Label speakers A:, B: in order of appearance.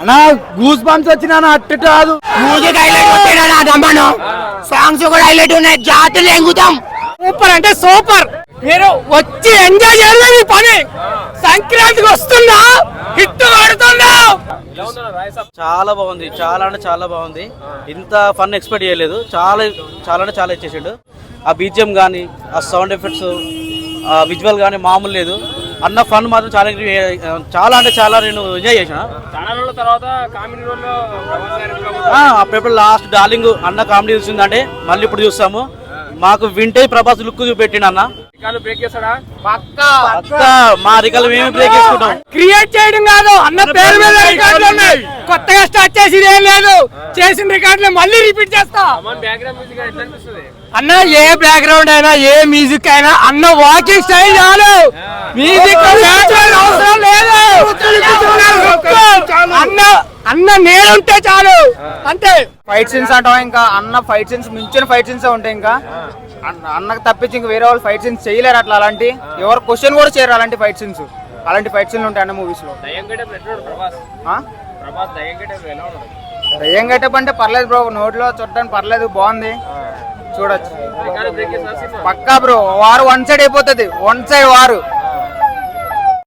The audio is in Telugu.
A: అన్నా గూస్ బంప్స్ వచ్చినా అట్టు కాదు.
B: మ్యూజిక్ హైలైట్ కొట్టాడు దమ్మను, సాంగ్స్ కూడా హైలైట్ ఉన్నాయి, జాతులు ఎంగుతాం.
C: సూపర్ అంటే సూపర్. మీరు వచ్చి ఎంజాయ్ చేయాలి మీ పని. సంక్రాంతికి వస్తున్నా, హిట్ ఆడుతున్నా.
D: చాలా బాగుంది, చాలా అంటే చాలా బాగుంది. ఇంత ఫన్ ఎక్స్పెక్ట్ చేయలేదు. చాలా చాలా అంటే చాలా ఇచ్చేసాడు. ఆ బీజిఎం కానీ, ఆ సౌండ్ ఎఫెక్ట్స్, ఆ విజువల్ కానీ మామూలు లేదు అన్న. ఫన్ మాత్రం చాలా చాలా అంటే చాలా నేను ఎంజాయ్ చేసిన. అప్పుడప్పుడు లాస్ట్ డార్లింగ్ అన్న కామెడీ చూసిందంటే మళ్ళీ ఇప్పుడు చూస్తాము. మాకు వింటేజ్ ప్రభాస్ లుక్ చూపెట్టిండు అన్న. మా రికాలు మేము బ్రేక్ చేసుకుంటాం.
C: క్రియేట్ చేయడం కాదు, అన్న పేరు మీద రికార్డులు ఉన్నాయి. కొత్తగా స్టార్ట్ చేసేది ఏం లేదు. చేసిన రికార్డులు మళ్ళీ రిపీట్ చేస్తా. అన్న ఏ బ్యాక్గ్రౌండ్ అయినా, ఏ మ్యూజిక్ అయినా, అన్న వాకింగ్ స్టైల్ చాలు. మ్యూజిక్ అవసరం లేదు. అన్న నేనుంటే చాలు అంతే.
A: ఫైట్ సీన్స్ అంటావా, ఇంకా అన్న ఫైట్ సీన్స్ మించిన ఫైట్ సీన్స్ ఉంటాయి. ఇంకా అన్నకు తప్పించి ఇంకా వేరే వాళ్ళు ఫైట్ సీన్స్ చేయలేరు అట్లా. అలాంటి ఎవరు క్వశ్చన్ కూడా చేయరు అలాంటి ఫైట్ సీన్స్. అలాంటి ఫైట్ సీన్లు ఉంటాయి అన్న మూవీస్ లో. దయ్యం గెటప్ అంటే పర్లేదు బ్రో, నోట్లో చుట్టానికి పర్లేదు, బాగుంది, చూడొచ్చు. పక్కా బ్రో, వారు వన్ సైడ్ అయిపోతుంది. వన్ సైడ్ వారు.